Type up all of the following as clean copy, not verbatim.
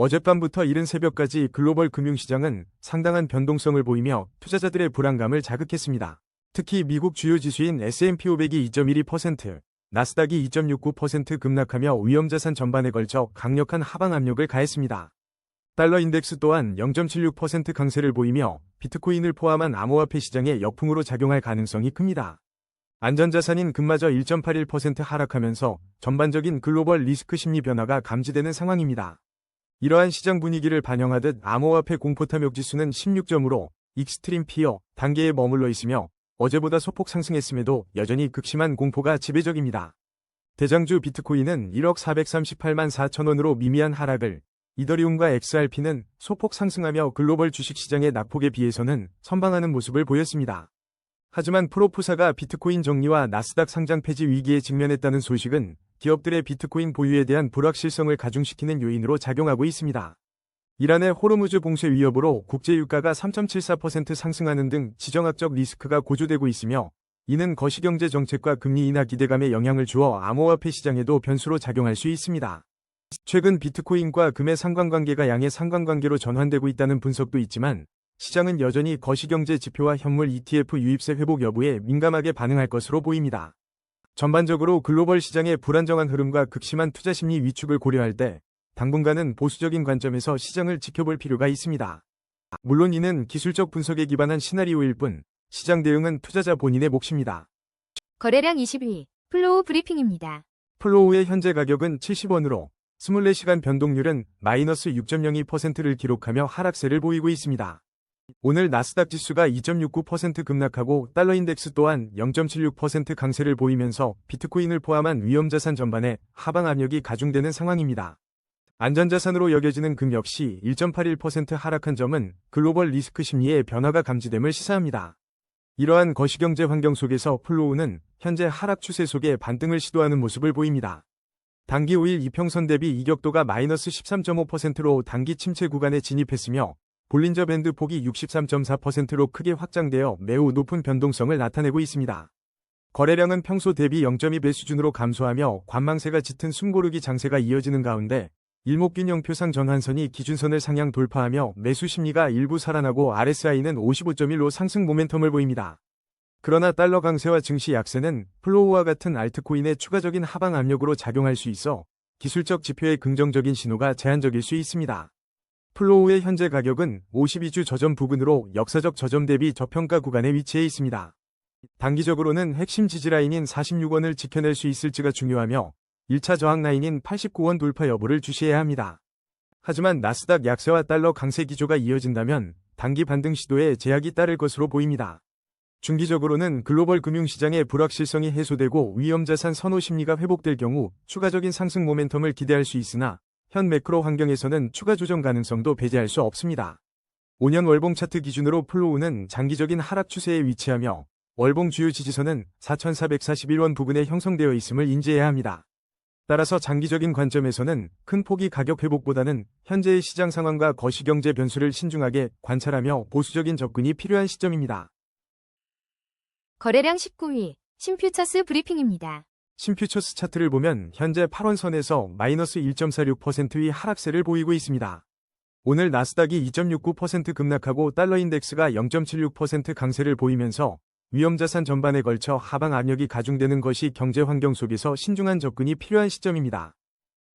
어젯밤부터 이른 새벽까지 글로벌 금융시장은 상당한 변동성을 보이며 투자자들의 불안감을 자극했습니다. 특히 미국 주요 지수인 S&P 500이 2.12%, 나스닥이 2.69% 급락하며 위험자산 전반에 걸쳐 강력한 하방 압력을 가했습니다. 달러 인덱스 또한 0.76% 강세를 보이며 비트코인을 포함한 암호화폐 시장에 역풍으로 작용할 가능성이 큽니다. 안전자산인 금마저 1.81% 하락하면서 전반적인 글로벌 리스크 심리 변화가 감지되는 상황입니다. 이러한 시장 분위기를 반영하듯 암호화폐 공포 탐욕 지수는 16점으로 익스트림 피어 단계에 머물러 있으며 어제보다 소폭 상승했음에도 여전히 극심한 공포가 지배적입니다. 대장주 비트코인은 1억 438만 4천원으로 미미한 하락을, 이더리움과 XRP는 소폭 상승하며 글로벌 주식시장의 낙폭에 비해서는 선방하는 모습을 보였습니다. 하지만 프로푸사가 비트코인 정리와 나스닥 상장 폐지 위기에 직면했다는 소식은 기업들의 비트코인 보유에 대한 불확실성을 가중시키는 요인으로 작용하고 있습니다. 이란의 호르무즈 봉쇄 위협으로 국제유가가 3.74% 상승하는 등 지정학적 리스크가 고조되고 있으며 이는 거시경제 정책과 금리 인하 기대감에 영향을 주어 암호화폐 시장에도 변수로 작용할 수 있습니다. 최근 비트코인과 금의 상관관계가 양의 상관관계로 전환되고 있다는 분석도 있지만 시장은 여전히 거시경제 지표와 현물 ETF 유입세 회복 여부에 민감하게 반응할 것으로 보입니다. 전반적으로 글로벌 시장의 불안정한 흐름과 극심한 투자 심리 위축을 고려할 때 당분간은 보수적인 관점에서 시장을 지켜볼 필요가 있습니다. 물론 이는 기술적 분석에 기반한 시나리오일 뿐 시장 대응은 투자자 본인의 몫입니다. 거래량 20위 플로우 브리핑입니다. 플로우의 현재 가격은 70원으로 24시간 변동률은 마이너스 6.02%를 기록하며 하락세를 보이고 있습니다. 오늘 나스닥 지수가 2.69% 급락하고 달러 인덱스 또한 0.76% 강세를 보이면서 비트코인을 포함한 위험자산 전반에 하방 압력이 가중되는 상황입니다. 안전자산으로 여겨지는 금 역시 1.81% 하락한 점은 글로벌 리스크 심리의 변화가 감지됨을 시사합니다. 이러한 거시경제 환경 속에서 플로우는 현재 하락 추세 속에 반등을 시도하는 모습을 보입니다. 단기 5일 이평선 대비 이격도가 마이너스 13.5%로 단기 침체 구간에 진입했으며 볼린저 밴드 폭이 63.4%로 크게 확장되어 매우 높은 변동성을 나타내고 있습니다. 거래량은 평소 대비 0.2배 수준으로 감소하며 관망세가 짙은 숨고르기 장세가 이어지는 가운데 일목균형 표상 전환선이 기준선을 상향 돌파하며 매수 심리가 일부 살아나고 RSI는 55.1로 상승 모멘텀을 보입니다. 그러나 달러 강세와 증시 약세는 플로우와 같은 알트코인의 추가적인 하방 압력으로 작용할 수 있어 기술적 지표의 긍정적인 신호가 제한적일 수 있습니다. 플로우의 현재 가격은 52주 저점 부근으로 역사적 저점 대비 저평가 구간에 위치해 있습니다. 단기적으로는 핵심 지지라인인 46원을 지켜낼 수 있을지가 중요하며 1차 저항 라인인 89원 돌파 여부를 주시해야 합니다. 하지만 나스닥 약세와 달러 강세 기조가 이어진다면 단기 반등 시도에 제약이 따를 것으로 보입니다. 중기적으로는 글로벌 금융시장의 불확실성이 해소되고 위험자산 선호 심리가 회복될 경우 추가적인 상승 모멘텀을 기대할 수 있으나 현 매크로 환경에서는 추가 조정 가능성도 배제할 수 없습니다. 5년 월봉 차트 기준으로 플로우는 장기적인 하락 추세에 위치하며 월봉 주요 지지선은 4,441원 부근에 형성되어 있음을 인지해야 합니다. 따라서 장기적인 관점에서는 큰 폭의 가격 회복보다는 현재의 시장 상황과 거시경제 변수를 신중하게 관찰하며 보수적인 접근이 필요한 시점입니다. 거래량 19위 신퓨처스 브리핑입니다. 신퓨처스 차트를 보면 현재 8원선에서 마이너스 1.46%의 하락세를 보이고 있습니다. 오늘 나스닥이 2.69% 급락하고 달러 인덱스가 0.76% 강세를 보이면서 위험자산 전반에 걸쳐 하방 압력이 가중되는 것이 경제 환경 속에서 신중한 접근이 필요한 시점입니다.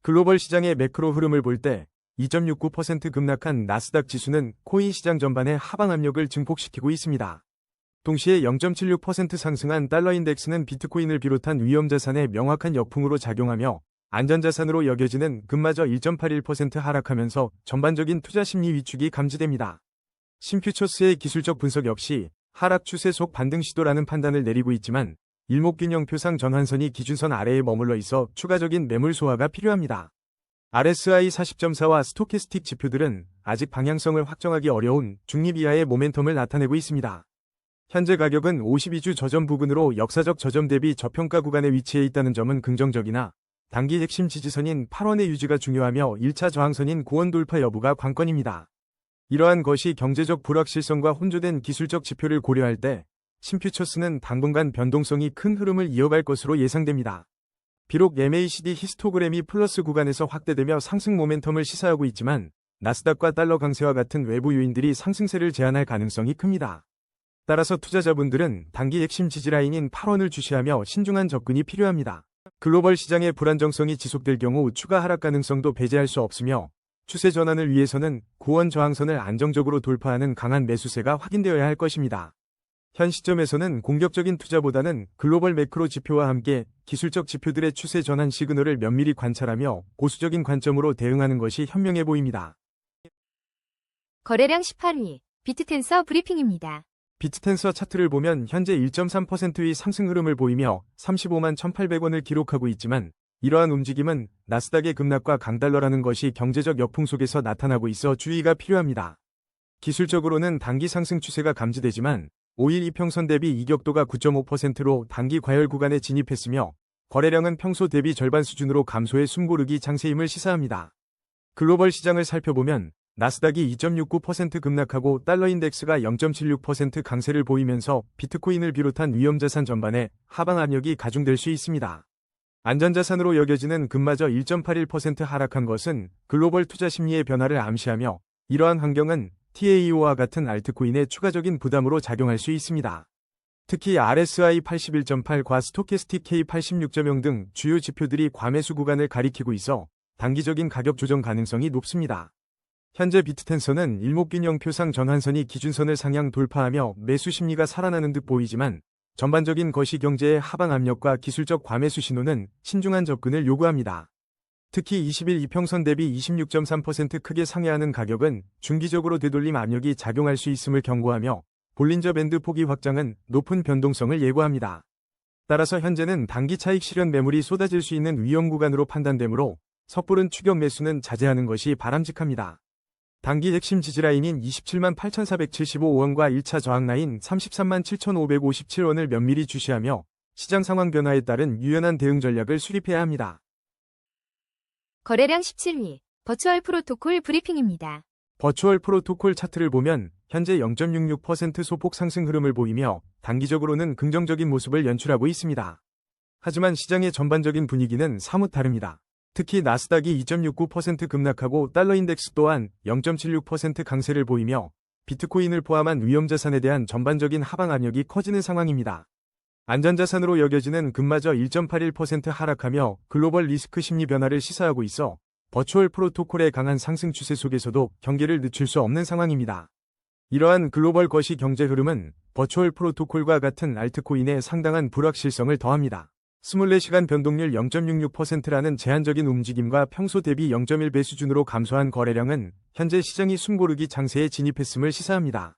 글로벌 시장의 매크로 흐름을 볼 때 2.69% 급락한 나스닥 지수는 코인 시장 전반에 하방 압력을 증폭시키고 있습니다. 동시에 0.76% 상승한 달러 인덱스는 비트코인을 비롯한 위험자산의 명확한 역풍으로 작용하며 안전자산으로 여겨지는 금마저 1.81% 하락하면서 전반적인 투자 심리 위축이 감지됩니다. 신퓨처스의 기술적 분석 역시 하락 추세 속 반등 시도라는 판단을 내리고 있지만 일목균형 표상 전환선이 기준선 아래에 머물러 있어 추가적인 매물 소화가 필요합니다. RSI 40.4와 스토캐스틱 지표들은 아직 방향성을 확정하기 어려운 중립 이하의 모멘텀을 나타내고 있습니다. 현재 가격은 52주 저점 부근으로 역사적 저점 대비 저평가 구간에 위치해 있다는 점은 긍정적이나 단기 핵심 지지선인 8원의 유지가 중요하며 1차 저항선인 9원 돌파 여부가 관건입니다. 이러한 것이 경제적 불확실성과 혼조된 기술적 지표를 고려할 때 신퓨처스는 당분간 변동성이 큰 흐름을 이어갈 것으로 예상됩니다. 비록 MACD 히스토그램이 플러스 구간에서 확대되며 상승 모멘텀을 시사하고 있지만 나스닥과 달러 강세와 같은 외부 요인들이 상승세를 제한할 가능성이 큽니다. 따라서 투자자분들은 단기 핵심 지지라인인 8원을 주시하며 신중한 접근이 필요합니다. 글로벌 시장의 불안정성이 지속될 경우 추가 하락 가능성도 배제할 수 없으며 추세 전환을 위해서는 9원 저항선을 안정적으로 돌파하는 강한 매수세가 확인되어야 할 것입니다. 현 시점에서는 공격적인 투자보다는 글로벌 매크로 지표와 함께 기술적 지표들의 추세 전환 시그널을 면밀히 관찰하며 보수적인 관점으로 대응하는 것이 현명해 보입니다. 거래량 18위, 비트텐서 브리핑입니다. 비트텐서 차트를 보면 현재 1.3%의 상승 흐름을 보이며 35만 1,800원을 기록하고 있지만 이러한 움직임은 나스닥의 급락과 강달러라는 것이 경제적 역풍 속에서 나타나고 있어 주의가 필요합니다. 기술적으로는 단기 상승 추세가 감지되지만 5일 이평선 대비 이격도가 9.5%로 단기 과열 구간에 진입했으며 거래량은 평소 대비 절반 수준으로 감소해 숨고르기 장세임을 시사합니다. 글로벌 시장을 살펴보면 나스닥이 2.69% 급락하고 달러 인덱스가 0.76% 강세를 보이면서 비트코인을 비롯한 위험자산 전반에 하방 압력이 가중될 수 있습니다. 안전자산으로 여겨지는 금마저 1.81% 하락한 것은 글로벌 투자 심리의 변화를 암시하며 이러한 환경은 TAO와 같은 알트코인의 추가적인 부담으로 작용할 수 있습니다. 특히 RSI 81.8과 스토캐스틱 K 86.0 등 주요 지표들이 과매수 구간을 가리키고 있어 단기적인 가격 조정 가능성이 높습니다. 현재 비트텐서는 일목균형표상 전환선이 기준선을 상향 돌파하며 매수 심리가 살아나는 듯 보이지만 전반적인 거시경제의 하방 압력과 기술적 과매수 신호는 신중한 접근을 요구합니다. 특히 20일 이평선 대비 26.3% 크게 상회하는 가격은 중기적으로 되돌림 압력이 작용할 수 있음을 경고하며 볼린저 밴드 폭이 확장은 높은 변동성을 예고합니다. 따라서 현재는 단기 차익 실현 매물이 쏟아질 수 있는 위험 구간으로 판단되므로 섣부른 추격 매수는 자제하는 것이 바람직합니다. 단기 핵심 지지라인인 27만 8,475원과 1차 저항라인 33만 7,557원을 면밀히 주시하며 시장 상황 변화에 따른 유연한 대응 전략을 수립해야 합니다. 거래량 17위, 버추얼 프로토콜 브리핑입니다. 버추얼 프로토콜 차트를 보면 현재 0.66% 소폭 상승 흐름을 보이며 단기적으로는 긍정적인 모습을 연출하고 있습니다. 하지만 시장의 전반적인 분위기는 사뭇 다릅니다. 특히 나스닥이 2.69% 급락하고 달러 인덱스 또한 0.76% 강세를 보이며 비트코인을 포함한 위험자산에 대한 전반적인 하방 압력이 커지는 상황입니다. 안전자산으로 여겨지는 금마저 1.81% 하락하며 글로벌 리스크 심리 변화를 시사하고 있어 버추얼 프로토콜의 강한 상승 추세 속에서도 경계를 늦출 수 없는 상황입니다. 이러한 글로벌 거시 경제 흐름은 버추얼 프로토콜과 같은 알트코인에 상당한 불확실성을 더합니다. 24시간 변동률 0.66%라는 제한적인 움직임과 평소 대비 0.1배 수준으로 감소한 거래량은 현재 시장이 숨고르기 장세에 진입했음을 시사합니다.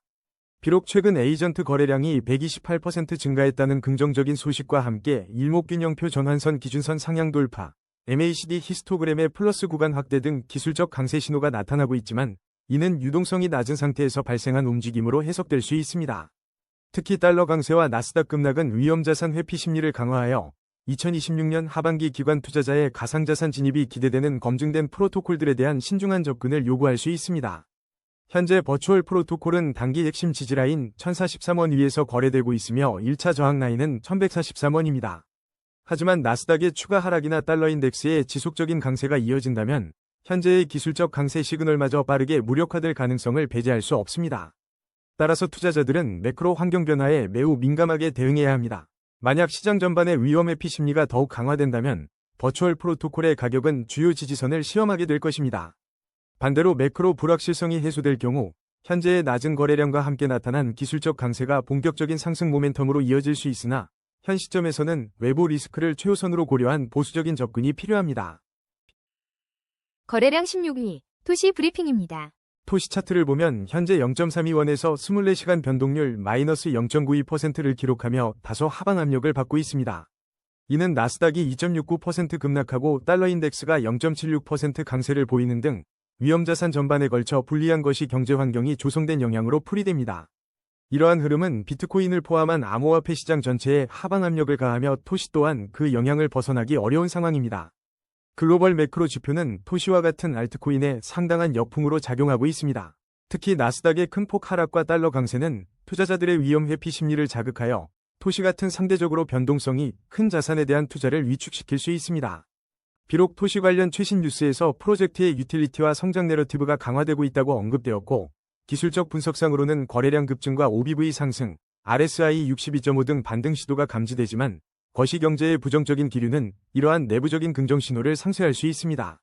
비록 최근 에이전트 거래량이 128% 증가했다는 긍정적인 소식과 함께 일목균형표 전환선 기준선 상향 돌파, MACD 히스토그램의 플러스 구간 확대 등 기술적 강세 신호가 나타나고 있지만 이는 유동성이 낮은 상태에서 발생한 움직임으로 해석될 수 있습니다. 특히 달러 강세와 나스닥 급락은 위험자산 회피 심리를 강화하여 2026년 하반기 기관 투자자의 가상자산 진입이 기대되는 검증된 프로토콜들에 대한 신중한 접근을 요구할 수 있습니다. 현재 버추얼 프로토콜은 단기 핵심 지지라인 1043원 위에서 거래되고 있으며 1차 저항라인은 1143원입니다. 하지만 나스닥의 추가 하락이나 달러 인덱스의 지속적인 강세가 이어진다면 현재의 기술적 강세 시그널마저 빠르게 무력화될 가능성을 배제할 수 없습니다. 따라서 투자자들은 매크로 환경 변화에 매우 민감하게 대응해야 합니다. 만약 시장 전반의 위험 회피 심리가 더욱 강화된다면 버추얼 프로토콜의 가격은 주요 지지선을 시험하게 될 것입니다. 반대로 매크로 불확실성이 해소될 경우 현재의 낮은 거래량과 함께 나타난 기술적 강세가 본격적인 상승 모멘텀으로 이어질 수 있으나 현 시점에서는 외부 리스크를 최우선으로 고려한 보수적인 접근이 필요합니다. 거래량 16위, 토시 브리핑입니다. 토시 차트를 보면 현재 0.32원에서 24시간 변동률 마이너스 0.92%를 기록하며 다소 하방 압력을 받고 있습니다. 이는 나스닥이 2.69% 급락하고 달러 인덱스가 0.76% 강세를 보이는 등 위험자산 전반에 걸쳐 불리한 것이 경제 환경이 조성된 영향으로 풀이됩니다. 이러한 흐름은 비트코인을 포함한 암호화폐 시장 전체에 하방 압력을 가하며 토시 또한 그 영향을 벗어나기 어려운 상황입니다. 글로벌 매크로 지표는 토시와 같은 알트코인에 상당한 역풍으로 작용하고 있습니다. 특히 나스닥의 큰 폭 하락과 달러 강세는 투자자들의 위험 회피 심리를 자극하여 토시 같은 상대적으로 변동성이 큰 자산에 대한 투자를 위축시킬 수 있습니다. 비록 토시 관련 최신 뉴스에서 프로젝트의 유틸리티와 성장 내러티브가 강화되고 있다고 언급되었고, 기술적 분석상으로는 거래량 급증과 OBV 상승, RSI 62.5 등 반등 시도가 감지되지만, 거시경제의 부정적인 기류는 이러한 내부적인 긍정 신호를 상쇄할 수 있습니다.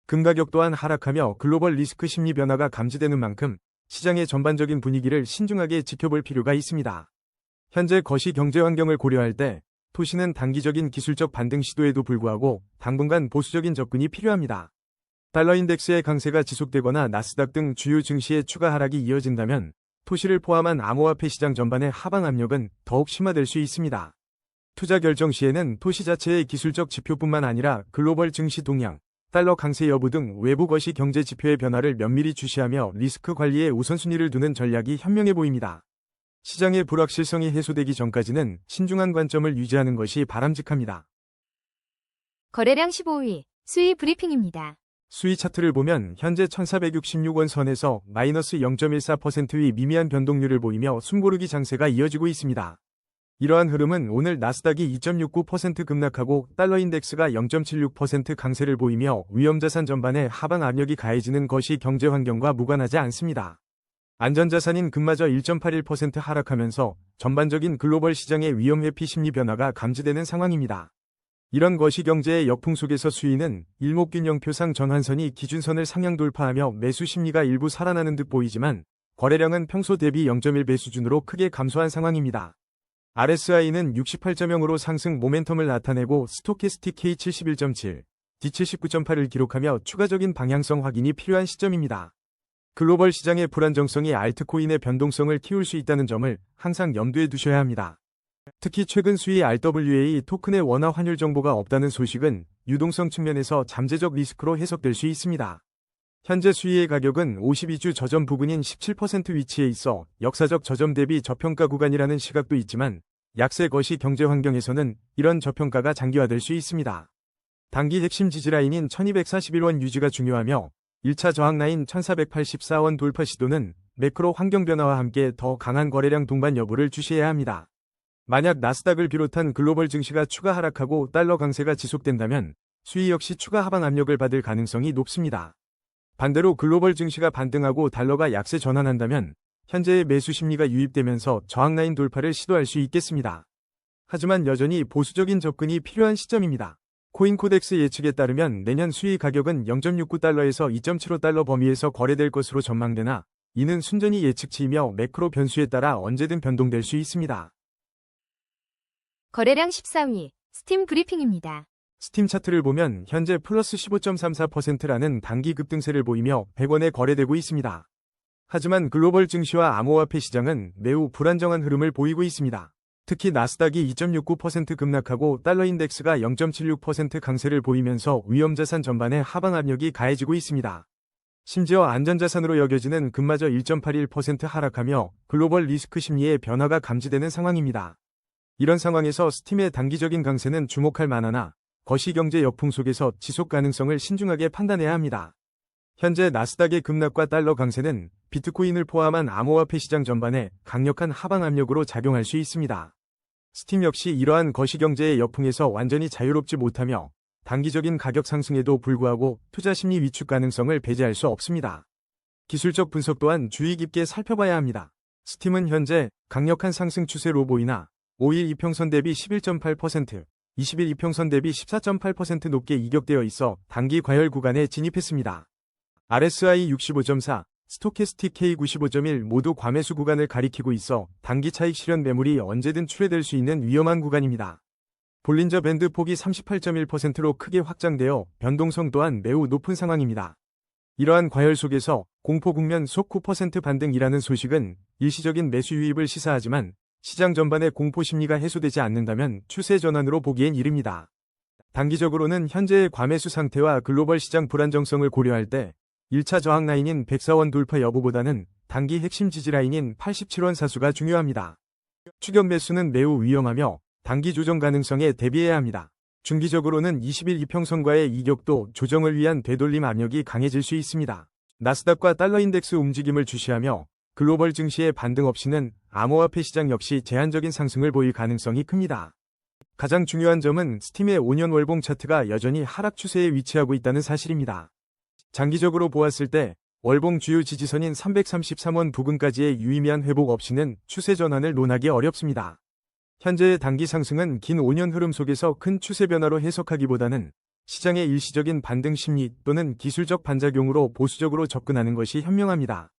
금 가격 또한 하락하며 글로벌 리스크 심리 변화가 감지되는 만큼 시장의 전반적인 분위기를 신중하게 지켜볼 필요가 있습니다. 현재 거시경제 환경을 고려할 때 토시는 단기적인 기술적 반등 시도에도 불구하고 당분간 보수적인 접근이 필요합니다. 달러 인덱스의 강세가 지속되거나 나스닥 등 주요 증시의 추가 하락이 이어진다면 토시를 포함한 암호화폐 시장 전반의 하방 압력은 더욱 심화될 수 있습니다. 투자 결정 시에는 토시 자체의 기술적 지표뿐만 아니라 글로벌 증시 동향, 달러 강세 여부 등 외부 거시 경제 지표의 변화를 면밀히 주시하며 리스크 관리에 우선순위를 두는 전략이 현명해 보입니다. 시장의 불확실성이 해소되기 전까지는 신중한 관점을 유지하는 것이 바람직합니다. 거래량 15위, 수위 브리핑입니다. 수위 차트를 보면 현재 1466원 선에서 마이너스 0.14%의 미미한 변동률을 보이며 숨고르기 장세가 이어지고 있습니다. 이러한 흐름은 오늘 나스닥이 2.69% 급락하고 달러 인덱스가 0.76% 강세를 보이며 위험자산 전반에 하방 압력이 가해지는 것이 경제 환경과 무관하지 않습니다. 안전자산인 금마저 1.81% 하락하면서 전반적인 글로벌 시장의 위험 회피 심리 변화가 감지되는 상황입니다. 이런 거시경제의 역풍 속에서 수위는 일목균형표상 전환선이 기준선을 상향 돌파하며 매수 심리가 일부 살아나는 듯 보이지만 거래량은 평소 대비 0.1배 수준으로 크게 감소한 상황입니다. RSI는 68.0으로 상승 모멘텀을 나타내고 스토캐스틱 K71.7, D79.8을 기록하며 추가적인 방향성 확인이 필요한 시점입니다. 글로벌 시장의 불안정성이 알트코인의 변동성을 키울 수 있다는 점을 항상 염두에 두셔야 합니다. 특히 최근 수위 RWA 토큰의 원화 환율 정보가 없다는 소식은 유동성 측면에서 잠재적 리스크로 해석될 수 있습니다. 현재 수위의 가격은 52주 저점 부근인 17% 위치에 있어 역사적 저점 대비 저평가 구간이라는 시각도 있지만 약세 거시 경제 환경에서는 이런 저평가가 장기화될 수 있습니다. 단기 핵심 지지라인인 1241원 유지가 중요하며 1차 저항라인 1484원 돌파 시도는 매크로 환경 변화와 함께 더 강한 거래량 동반 여부를 주시해야 합니다. 만약 나스닥을 비롯한 글로벌 증시가 추가 하락하고 달러 강세가 지속된다면 수위 역시 추가 하방 압력을 받을 가능성이 높습니다. 반대로 글로벌 증시가 반등하고 달러가 약세 전환한다면 현재의 매수 심리가 유입되면서 저항라인 돌파를 시도할 수 있겠습니다. 하지만 여전히 보수적인 접근이 필요한 시점입니다. 코인코덱스 예측에 따르면 내년 수위 가격은 0.69달러에서 2.75달러 범위에서 거래될 것으로 전망되나 이는 순전히 예측치이며 매크로 변수에 따라 언제든 변동될 수 있습니다. 거래량 14위, 스팀 브리핑입니다. 스팀 차트를 보면 현재 플러스 15.34%라는 단기 급등세를 보이며 100원에 거래되고 있습니다. 하지만 글로벌 증시와 암호화폐 시장은 매우 불안정한 흐름을 보이고 있습니다. 특히 나스닥이 2.69% 급락하고 달러 인덱스가 0.76% 강세를 보이면서 위험자산 전반에 하방 압력이 가해지고 있습니다. 심지어 안전자산으로 여겨지는 금마저 1.81% 하락하며 글로벌 리스크 심리의 변화가 감지되는 상황입니다. 이런 상황에서 스팀의 단기적인 강세는 주목할 만하나 거시경제 역풍 속에서 지속 가능성을 신중하게 판단해야 합니다. 현재 나스닥의 급락과 달러 강세는 비트코인을 포함한 암호화폐 시장 전반에 강력한 하방 압력으로 작용할 수 있습니다. 스팀 역시 이러한 거시경제의 역풍에서 완전히 자유롭지 못하며 단기적인 가격 상승에도 불구하고 투자 심리 위축 가능성을 배제할 수 없습니다. 기술적 분석 또한 주의 깊게 살펴봐야 합니다. 스팀은 현재 강력한 상승 추세로 보이나 5일 이평선 대비 11.8%, 20일 이평선 대비 14.8% 높게 이격되어 있어 단기 과열 구간에 진입했습니다. RSI 65.4, 스토캐스틱 K95.1 모두 과매수 구간을 가리키고 있어 단기 차익 실현 매물이 언제든 출회될 수 있는 위험한 구간입니다. 볼린저 밴드 폭이 38.1%로 크게 확장되어 변동성 또한 매우 높은 상황입니다. 이러한 과열 속에서 공포 국면 속 9% 반등이라는 소식은 일시적인 매수 유입을 시사하지만 시장 전반의 공포 심리가 해소되지 않는다면 추세 전환으로 보기엔 이릅니다. 단기적으로는 현재의 과매수 상태와 글로벌 시장 불안정성을 고려할 때 1차 저항 라인인 104원 돌파 여부보다는 단기 핵심 지지 라인인 87원 사수가 중요합니다. 추격 매수는 매우 위험하며 단기 조정 가능성에 대비해야 합니다. 중기적으로는 20일 이평선과의 이격도 조정을 위한 되돌림 압력이 강해질 수 있습니다. 나스닥과 달러 인덱스 움직임을 주시하며 글로벌 증시의 반등 없이는 암호화폐 시장 역시 제한적인 상승을 보일 가능성이 큽니다. 가장 중요한 점은 스팀의 5년 월봉 차트가 여전히 하락 추세에 위치하고 있다는 사실입니다. 장기적으로 보았을 때 월봉 주요 지지선인 333원 부근까지의 유의미한 회복 없이는 추세 전환을 논하기 어렵습니다. 현재의 단기 상승은 긴 5년 흐름 속에서 큰 추세 변화로 해석하기보다는 시장의 일시적인 반등 심리 또는 기술적 반작용으로 보수적으로 접근하는 것이 현명합니다.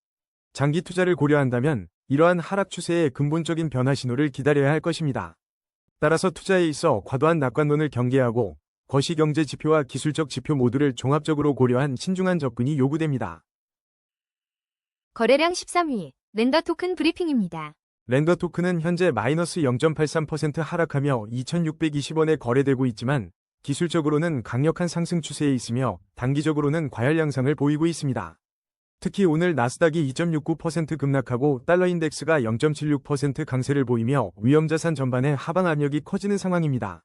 장기 투자를 고려한다면 이러한 하락 추세의 근본적인 변화 신호를 기다려야 할 것입니다. 따라서 투자에 있어 과도한 낙관론을 경계하고 거시경제 지표와 기술적 지표 모두를 종합적으로 고려한 신중한 접근이 요구됩니다. 거래량 13위, 렌더 토큰 브리핑입니다. 렌더 토큰은 현재 마이너스 0.83% 하락하며 2,620원에 거래되고 있지만 기술적으로는 강력한 상승 추세에 있으며 단기적으로는 과열 양상을 보이고 있습니다. 특히 오늘 나스닥이 2.69% 급락하고 달러 인덱스가 0.76% 강세를 보이며 위험자산 전반의 하방 압력이 커지는 상황입니다.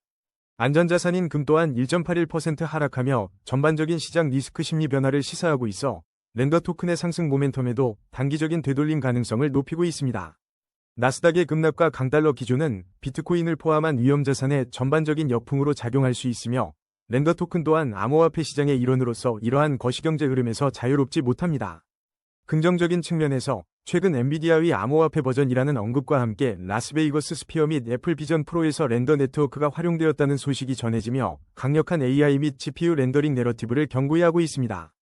안전자산인 금 또한 1.81% 하락하며 전반적인 시장 리스크 심리 변화를 시사하고 있어 렌더 토큰의 상승 모멘텀에도 단기적인 되돌림 가능성을 높이고 있습니다. 나스닥의 급락과 강달러 기조는 비트코인을 포함한 위험자산의 전반적인 역풍으로 작용할 수 있으며 렌더 토큰 또한 암호화폐 시장의 일원으로서 이러한 거시경제 흐름에서 자유롭지 못합니다. 긍정적인 측면에서 최근 엔비디아의 암호화폐 버전이라는 언급과 함께 라스베이거스 스피어 및 애플 비전 프로에서 렌더 네트워크가 활용되었다는 소식이 전해지며 강력한 AI 및 GPU 렌더링 내러티브를 견고히 하고 있습니다.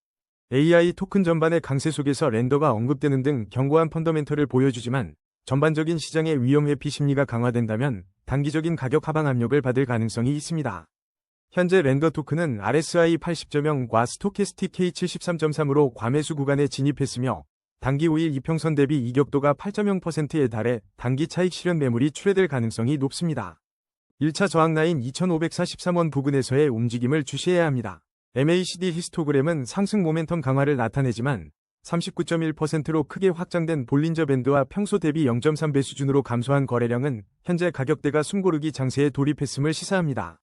AI 토큰 전반의 강세 속에서 렌더가 언급되는 등 견고한 펀더멘털을 보여주지만 전반적인 시장의 위험 회피 심리가 강화된다면 단기적인 가격 하방 압력을 받을 가능성이 있습니다. 현재 렌더 토큰은 RSI 80.0과 스토캐스틱 K73.3으로 과매수 구간에 진입했으며 단기 5일 이평선 대비 이격도가 8.0%에 달해 단기 차익 실현 매물이 출회될 가능성이 높습니다. 1차 저항 라인 2,543원 부근에서의 움직임을 주시해야 합니다. MACD 히스토그램은 상승 모멘텀 강화를 나타내지만 39.1%로 크게 확장된 볼린저 밴드와 평소 대비 0.3배 수준으로 감소한 거래량은 현재 가격대가 숨고르기 장세에 돌입했음을 시사합니다.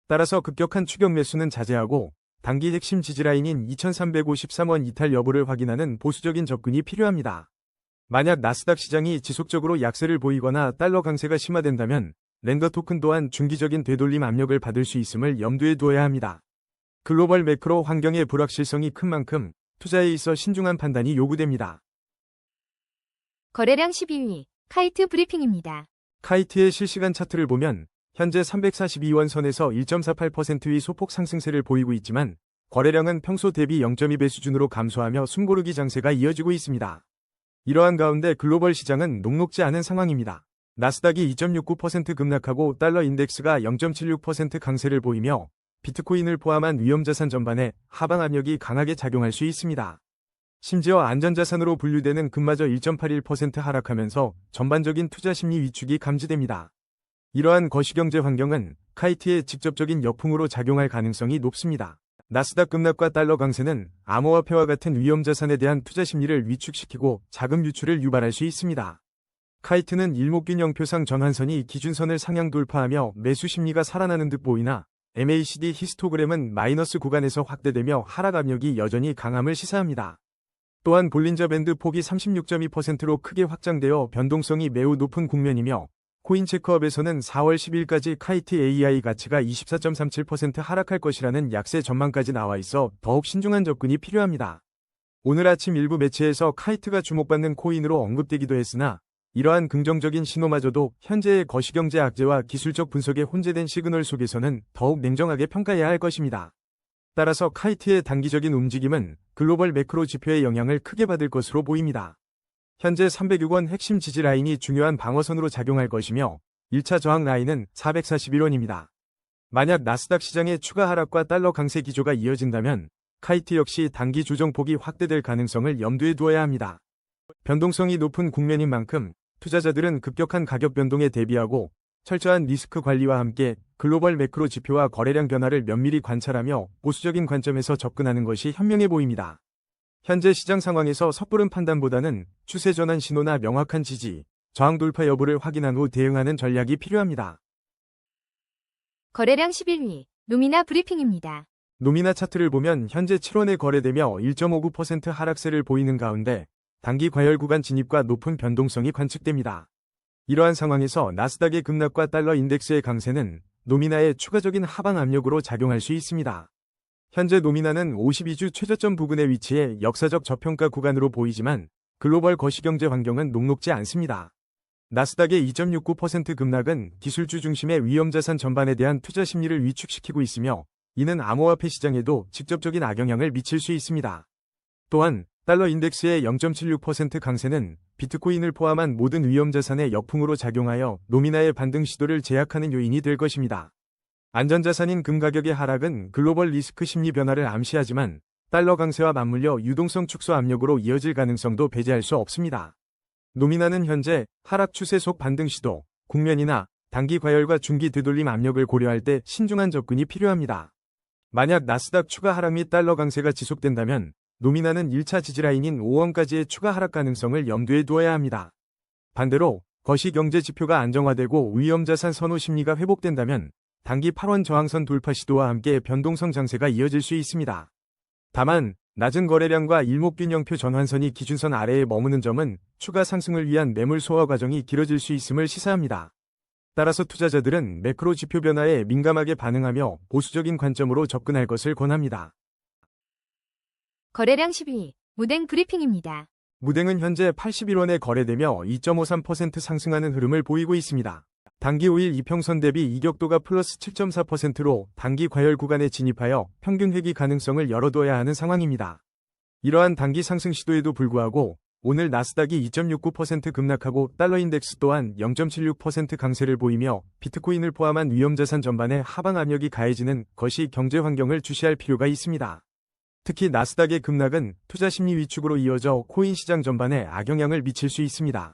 따라서 급격한 추격 매수는 자제하고 단기 핵심 지지라인인 2353원 이탈 여부를 확인하는 보수적인 접근이 필요합니다. 만약 나스닥 시장이 지속적으로 약세를 보이거나 달러 강세가 심화된다면 렌더 토큰 또한 중기적인 되돌림 압력을 받을 수 있음을 염두에 두어야 합니다. 글로벌 매크로 환경의 불확실성이 큰 만큼 투자에 있어 신중한 판단이 요구됩니다. 거래량 12위, 카이트 브리핑입니다. 카이트의 실시간 차트를 보면 현재 342원 선에서 1.48%의 소폭 상승세를 보이고 있지만 거래량은 평소 대비 0.2배 수준으로 감소하며 숨고르기 장세가 이어지고 있습니다. 이러한 가운데 글로벌 시장은 녹록지 않은 상황입니다. 나스닥이 2.69% 급락하고 달러 인덱스가 0.76% 강세를 보이며 비트코인을 포함한 위험자산 전반에 하방 압력이 강하게 작용할 수 있습니다. 심지어 안전자산으로 분류되는 금마저 1.81% 하락하면서 전반적인 투자 심리 위축이 감지됩니다. 이러한 거시경제 환경은 카이트의 직접적인 역풍으로 작용할 가능성이 높습니다. 나스닥 급락과 달러 강세는 암호화폐와 같은 위험자산에 대한 투자 심리를 위축시키고 자금 유출을 유발할 수 있습니다. 카이트는 일목균형표상 전환선이 기준선을 상향 돌파하며 매수 심리가 살아나는 듯 보이나 MACD 히스토그램은 마이너스 구간에서 확대되며 하락 압력이 여전히 강함을 시사합니다. 또한 볼린저 밴드 폭이 36.2%로 크게 확장되어 변동성이 매우 높은 국면이며 코인체크업에서는 4월 10일까지 카이트 AI 가치가 24.37% 하락할 것이라는 약세 전망까지 나와 있어 더욱 신중한 접근이 필요합니다. 오늘 아침 일부 매체에서 카이트가 주목받는 코인으로 언급되기도 했으나 이러한 긍정적인 신호마저도 현재의 거시경제 악재와 기술적 분석에 혼재된 시그널 속에서는 더욱 냉정하게 평가해야 할 것입니다. 따라서 카이트의 단기적인 움직임은 글로벌 매크로 지표의 영향을 크게 받을 것으로 보입니다. 현재 306원 핵심 지지 라인이 중요한 방어선으로 작용할 것이며 1차 저항 라인은 441원입니다. 만약 나스닥 시장의 추가 하락과 달러 강세 기조가 이어진다면 카이트 역시 단기 조정폭이 확대될 가능성을 염두에 두어야 합니다. 변동성이 높은 국면인 만큼 투자자들은 급격한 가격 변동에 대비하고 철저한 리스크 관리와 함께 글로벌 매크로 지표와 거래량 변화를 면밀히 관찰하며 보수적인 관점에서 접근하는 것이 현명해 보입니다. 현재 시장 상황에서 섣부른 판단보다는 추세 전환 신호나 명확한 지지, 저항 돌파 여부를 확인한 후 대응하는 전략이 필요합니다. 거래량 11위, 루미나 브리핑입니다. 루미나 차트를 보면 현재 7원에 거래되며 1.59% 하락세를 보이는 가운데 단기 과열 구간 진입과 높은 변동성이 관측됩니다. 이러한 상황에서 나스닥의 급락과 달러 인덱스의 강세는 노미나의 추가적인 하방 압력으로 작용할 수 있습니다. 현재 노미나는 52주 최저점 부근에 위치해 역사적 저평가 구간으로 보이지만 글로벌 거시경제 환경은 녹록지 않습니다. 나스닥의 2.69% 급락은 기술주 중심의 위험자산 전반에 대한 투자 심리를 위축시키고 있으며 이는 암호화폐 시장에도 직접적인 악영향을 미칠 수 있습니다. 또한 달러 인덱스의 0.76% 강세는 비트코인을 포함한 모든 위험자산의 역풍으로 작용하여 노미나의 반등 시도를 제약하는 요인이 될 것입니다. 안전자산인 금 가격의 하락은 글로벌 리스크 심리 변화를 암시하지만 달러 강세와 맞물려 유동성 축소 압력으로 이어질 가능성도 배제할 수 없습니다. 노미나는 현재 하락 추세 속 반등 시도, 국면이나 단기 과열과 중기 되돌림 압력을 고려할 때 신중한 접근이 필요합니다. 만약 나스닥 추가 하락 및 달러 강세가 지속된다면 노미나는 1차 지지라인인 5원까지의 추가 하락 가능성을 염두에 두어야 합니다. 반대로 거시경제 지표가 안정화되고 위험자산 선호 심리가 회복된다면 단기 8원 저항선 돌파 시도와 함께 변동성 장세가 이어질 수 있습니다. 다만 낮은 거래량과 일목균형표 전환선이 기준선 아래에 머무는 점은 추가 상승을 위한 매물 소화 과정이 길어질 수 있음을 시사합니다. 따라서 투자자들은 매크로 지표 변화에 민감하게 반응하며 보수적인 관점으로 접근할 것을 권합니다. 거래량 10위, 무댕 브리핑입니다. 무댕은 현재 81원에 거래되며 2.53% 상승하는 흐름을 보이고 있습니다. 단기 5일 이평선 대비 이격도가 플러스 7.4%로 단기 과열 구간에 진입하여 평균 회귀 가능성을 열어둬야 하는 상황입니다. 이러한 단기 상승 시도에도 불구하고 오늘 나스닥이 2.69% 급락하고 달러 인덱스 또한 0.76% 강세를 보이며 비트코인을 포함한 위험자산 전반에 하방 압력이 가해지는 것이 경제 환경을 주시할 필요가 있습니다. 특히 나스닥의 급락은 투자 심리 위축으로 이어져 코인 시장 전반에 악영향을 미칠 수 있습니다.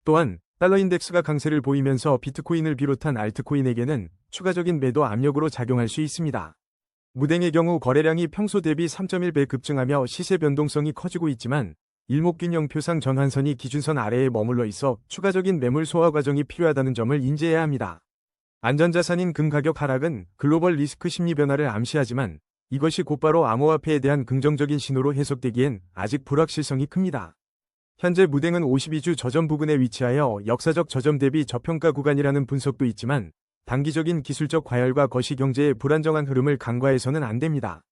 또한 달러 인덱스가 강세를 보이면서 비트코인을 비롯한 알트코인에게는 추가적인 매도 압력으로 작용할 수 있습니다. 무댕의 경우 거래량이 평소 대비 3.1배 급증하며 시세 변동성이 커지고 있지만 일목균형표상 전환선이 기준선 아래에 머물러 있어 추가적인 매물 소화 과정이 필요하다는 점을 인지해야 합니다. 안전자산인 금 가격 하락은 글로벌 리스크 심리 변화를 암시하지만 이것이 곧바로 암호화폐에 대한 긍정적인 신호로 해석되기엔 아직 불확실성이 큽니다. 현재 무댕은 52주 저점 부근에 위치하여 역사적 저점 대비 저평가 구간이라는 분석도 있지만 단기적인 기술적 과열과 거시경제의 불안정한 흐름을 간과해서는 안 됩니다.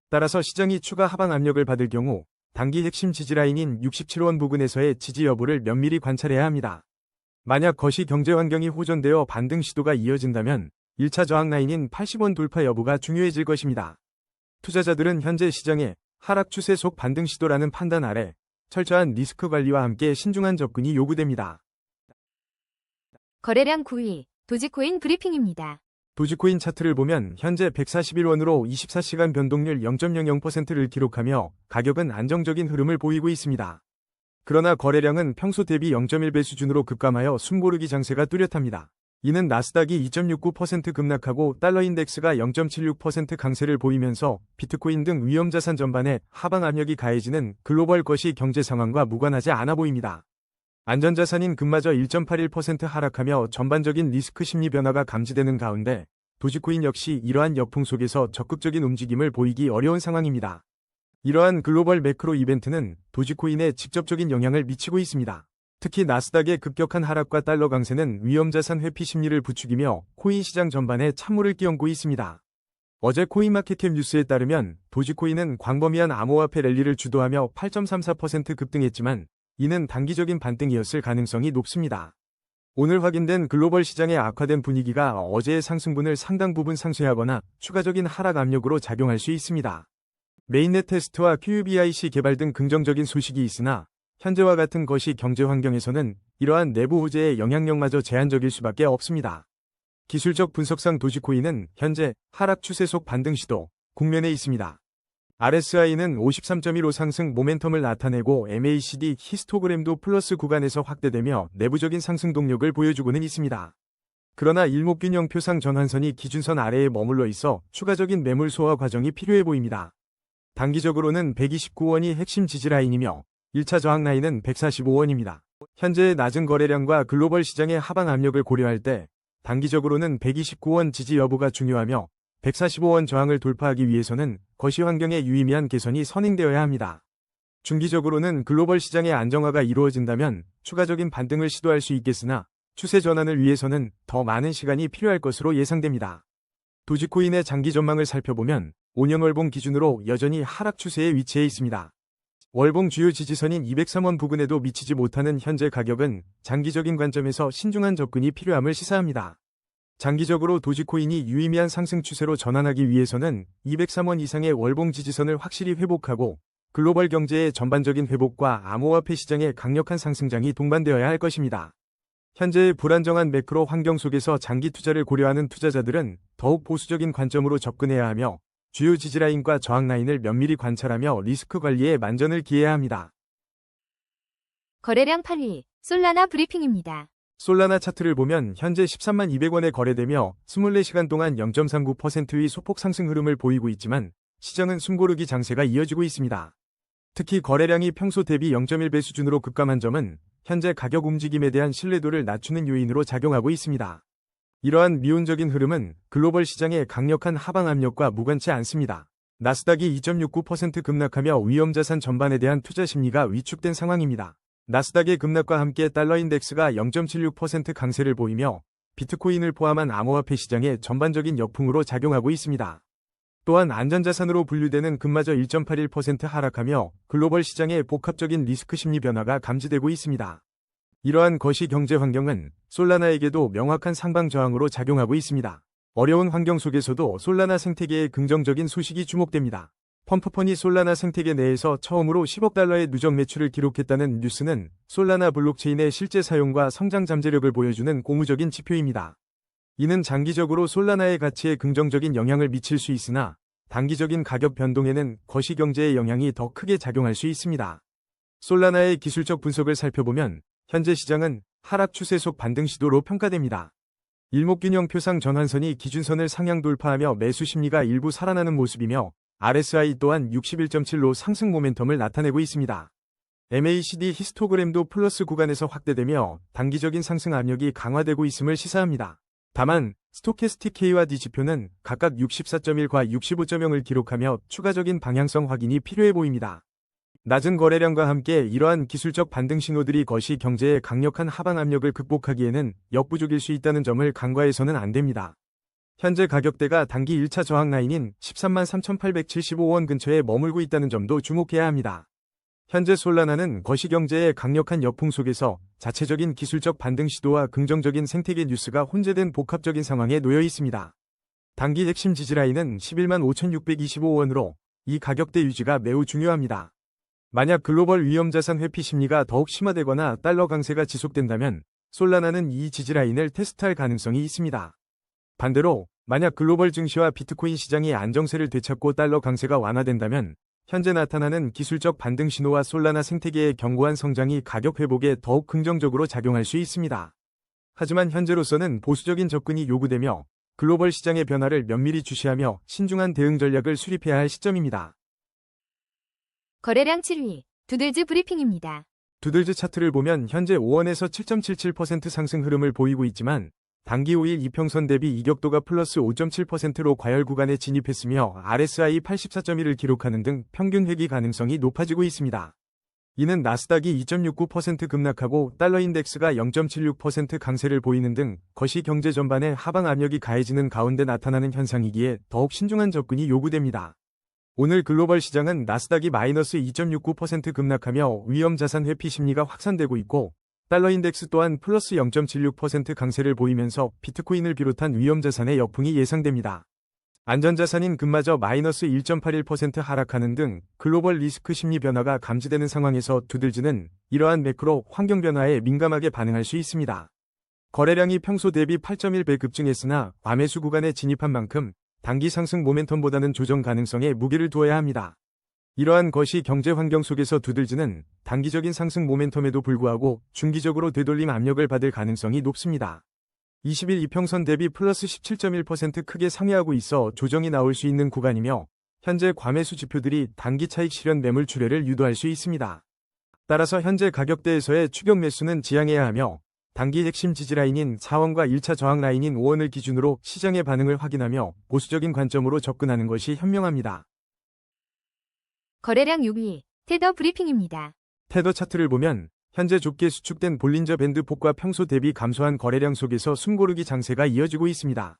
따라서 시장이 추가 하방 압력을 받을 경우 단기 핵심 지지라인인 67원 부근에서의 지지 여부를 면밀히 관찰해야 합니다. 만약 거시경제 환경이 호전되어 반등 시도가 이어진다면 1차 저항 라인인 80원 돌파 여부가 중요해질 것입니다. 투자자들은 현재 시장의 하락 추세 속 반등 시도라는 판단 아래 철저한 리스크 관리와 함께 신중한 접근이 요구됩니다. 거래량 9위, 도지코인 브리핑입니다. 도지코인 차트를 보면 현재 141원으로 24시간 변동률 0.00%를 기록하며 가격은 안정적인 흐름을 보이고 있습니다. 그러나 거래량은 평소 대비 0.1배 수준으로 급감하여 숨고르기 장세가 뚜렷합니다. 이는 나스닥이 2.69% 급락하고 달러 인덱스가 0.76% 강세를 보이면서 비트코인 등 위험자산 전반에 하방 압력이 가해지는 글로벌 거시 경제 상황과 무관하지 않아 보입니다. 안전자산인 금마저 1.81% 하락하며 전반적인 리스크 심리 변화가 감지되는 가운데 도지코인 역시 이러한 역풍 속에서 적극적인 움직임을 보이기 어려운 상황입니다. 이러한 글로벌 매크로 이벤트는 도지코인에 직접적인 영향을 미치고 있습니다. 특히 나스닥의 급격한 하락과 달러 강세는 위험자산 회피 심리를 부추기며 코인 시장 전반에 찬물을 끼얹고 있습니다. 어제 코인마켓캡 뉴스에 따르면 도지코인은 광범위한 암호화폐 랠리를 주도하며 8.34% 급등했지만 이는 단기적인 반등이었을 가능성이 높습니다. 오늘 확인된 글로벌 시장의 악화된 분위기가 어제의 상승분을 상당 부분 상쇄하거나 추가적인 하락 압력으로 작용할 수 있습니다. 메인넷 테스트와 QUBIC 개발 등 긍정적인 소식이 있으나 현재와 같은 것이 경제 환경에서는 이러한 내부 호재의 영향력마저 제한적일 수밖에 없습니다. 기술적 분석상 도지코인은 현재 하락 추세 속 반등 시도 국면에 있습니다. RSI는 53.15 상승 모멘텀을 나타내고 MACD 히스토그램도 플러스 구간에서 확대되며 내부적인 상승 동력을 보여주고는 있습니다. 그러나 일목균형표상 전환선이 기준선 아래에 머물러 있어 추가적인 매물 소화 과정이 필요해 보입니다. 단기적으로는 129원이 핵심 지지라인이며 1차 저항 라인은 145원입니다. 현재의 낮은 거래량과 글로벌 시장의 하방 압력을 고려할 때 단기적으로는 129원 지지 여부가 중요하며 145원 저항을 돌파하기 위해서는 거시 환경의 유의미한 개선이 선행되어야 합니다. 중기적으로는 글로벌 시장의 안정화가 이루어진다면 추가적인 반등을 시도할 수 있겠으나 추세 전환을 위해서는 더 많은 시간이 필요할 것으로 예상됩니다. 도지코인의 장기 전망을 살펴보면 5년 월봉 기준으로 여전히 하락 추세에 위치해 있습니다. 월봉 주요 지지선인 203원 부근에도 미치지 못하는 현재 가격은 장기적인 관점에서 신중한 접근이 필요함을 시사합니다. 장기적으로 도지코인이 유의미한 상승 추세로 전환하기 위해서는 203원 이상의 월봉 지지선을 확실히 회복하고 글로벌 경제의 전반적인 회복과 암호화폐 시장의 강력한 상승장이 동반되어야 할 것입니다. 현재의 불안정한 매크로 환경 속에서 장기 투자를 고려하는 투자자들은 더욱 보수적인 관점으로 접근해야 하며 주요 지지라인과 저항라인을 면밀히 관찰하며 리스크 관리에 만전을 기해야 합니다. 거래량 8위, 솔라나 브리핑입니다. 솔라나 차트를 보면 현재 13만 200원에 거래되며 24시간 동안 0.39%의 소폭 상승 흐름을 보이고 있지만 시장은 숨고르기 장세가 이어지고 있습니다. 특히 거래량이 평소 대비 0.1배 수준으로 급감한 점은 현재 가격 움직임에 대한 신뢰도를 낮추는 요인으로 작용하고 있습니다. 이러한 미온적인 흐름은 글로벌 시장의 강력한 하방 압력과 무관치 않습니다. 나스닥이 2.69% 급락하며 위험자산 전반에 대한 투자 심리가 위축된 상황입니다. 나스닥의 급락과 함께 달러 인덱스가 0.76% 강세를 보이며 비트코인을 포함한 암호화폐 시장의 전반적인 역풍으로 작용하고 있습니다. 또한 안전자산으로 분류되는 금마저 1.81% 하락하며 글로벌 시장의 복합적인 리스크 심리 변화가 감지되고 있습니다. 이러한 거시 경제 환경은 솔라나에게도 명확한 상방 저항으로 작용하고 있습니다. 어려운 환경 속에서도 솔라나 생태계의 긍정적인 소식이 주목됩니다. 펌프펀이 솔라나 생태계 내에서 처음으로 10억 달러의 누적 매출을 기록했다는 뉴스는 솔라나 블록체인의 실제 사용과 성장 잠재력을 보여주는 고무적인 지표입니다. 이는 장기적으로 솔라나의 가치에 긍정적인 영향을 미칠 수 있으나 단기적인 가격 변동에는 거시경제의 영향이 더 크게 작용할 수 있습니다. 솔라나의 기술적 분석을 살펴보면 현재 시장은 하락 추세 속 반등 시도로 평가됩니다. 일목균형 표상 전환선이 기준선을 상향 돌파하며 매수 심리가 일부 살아나는 모습이며 RSI 또한 61.7로 상승 모멘텀을 나타내고 있습니다. MACD 히스토그램도 플러스 구간에서 확대되며 단기적인 상승 압력이 강화되고 있음을 시사합니다. 다만 스토캐스틱 K와 D 지표는 각각 64.1과 65.0을 기록하며 추가적인 방향성 확인이 필요해 보입니다. 낮은 거래량과 함께 이러한 기술적 반등 신호들이 거시 경제의 강력한 하방 압력을 극복하기에는 역부족일 수 있다는 점을 간과해서는 안 됩니다. 현재 가격대가 단기 1차 저항 라인인 13만 3,875원 근처에 머물고 있다는 점도 주목해야 합니다. 현재 솔라나는 거시경제의 강력한 역풍 속에서 자체적인 기술적 반등 시도와 긍정적인 생태계 뉴스가 혼재된 복합적인 상황에 놓여 있습니다. 단기 핵심 지지라인은 11만 5,625원으로 이 가격대 유지가 매우 중요합니다. 만약 글로벌 위험자산 회피 심리가 더욱 심화되거나 달러 강세가 지속된다면 솔라나는 이 지지라인을 테스트할 가능성이 있습니다. 반대로 만약 글로벌 증시와 비트코인 시장이 안정세를 되찾고 달러 강세가 완화된다면 현재 나타나는 기술적 반등 신호와 솔라나 생태계의 견고한 성장이 가격 회복에 더욱 긍정적으로 작용할 수 있습니다. 하지만 현재로서는 보수적인 접근이 요구되며 글로벌 시장의 변화를 면밀히 주시하며 신중한 대응 전략을 수립해야 할 시점입니다. 거래량 7위, 두들즈 브리핑입니다. 두들즈 차트를 보면 현재 5원에서 7.77% 상승 흐름을 보이고 있지만 단기 5일 이평선 대비 이격도가 플러스 5.7%로 과열 구간에 진입했으며 RSI 84.1을 기록하는 등 평균 회귀 가능성이 높아지고 있습니다. 이는 나스닥이 2.69% 급락하고 달러 인덱스가 0.76% 강세를 보이는 등 거시 경제 전반에 하방 압력이 가해지는 가운데 나타나는 현상이기에 더욱 신중한 접근이 요구됩니다. 오늘 글로벌 시장은 나스닥이 마이너스 2.69% 급락하며 위험자산 회피 심리가 확산되고 있고 달러 인덱스 또한 플러스 0.76% 강세를 보이면서 비트코인을 비롯한 위험자산의 역풍이 예상됩니다. 안전자산인 금마저 마이너스 1.81% 하락하는 등 글로벌 리스크 심리 변화가 감지되는 상황에서 두들즈는 이러한 매크로 환경 변화에 민감하게 반응할 수 있습니다. 거래량이 평소 대비 8.1배 급증했으나 과매수 구간에 진입한 만큼 단기 상승 모멘텀보다는 조정 가능성에 무게를 두어야 합니다. 이러한 것이 경제 환경 속에서 두들즈는 단기적인 상승 모멘텀에도 불구하고 중기적으로 되돌림 압력을 받을 가능성이 높습니다. 20일 이평선 대비 플러스 17.1% 크게 상회하고 있어 조정이 나올 수 있는 구간이며 현재 과매수 지표들이 단기 차익 실현 매물 출회를 유도할 수 있습니다. 따라서 현재 가격대에서의 추격 매수는 지양해야 하며 단기 핵심 지지라인인 4원과 1차 저항 라인인 5원을 기준으로 시장의 반응을 확인하며 보수적인 관점으로 접근하는 것이 현명합니다. 거래량 6위, 테더 브리핑입니다. 테더 차트를 보면 현재 좁게 수축된 볼린저 밴드 폭과 평소 대비 감소한 거래량 속에서 숨고르기 장세가 이어지고 있습니다.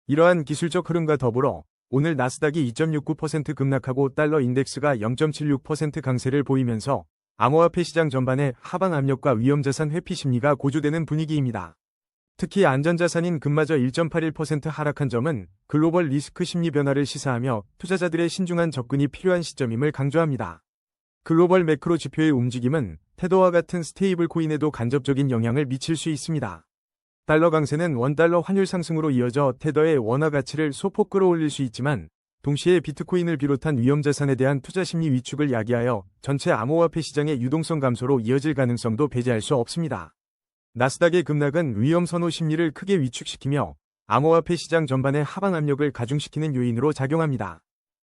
이러한 기술적 흐름과 더불어 오늘 나스닥이 2.69% 급락하고 달러 인덱스가 0.76% 강세를 보이면서 암호화폐 시장 전반에 하방 압력과 위험자산 회피 심리가 고조되는 분위기입니다. 특히 안전자산인 금마저 1.81% 하락한 점은 글로벌 리스크 심리 변화를 시사하며 투자자들의 신중한 접근이 필요한 시점임을 강조합니다. 글로벌 매크로 지표의 움직임은 테더와 같은 스테이블 코인에도 간접적인 영향을 미칠 수 있습니다. 달러 강세는 원달러 환율 상승으로 이어져 테더의 원화 가치를 소폭 끌어올릴 수 있지만 동시에 비트코인을 비롯한 위험자산에 대한 투자 심리 위축을 야기하여 전체 암호화폐 시장의 유동성 감소로 이어질 가능성도 배제할 수 없습니다. 나스닥의 급락은 위험 선호 심리를 크게 위축시키며 암호화폐 시장 전반의 하방 압력을 가중시키는 요인으로 작용합니다.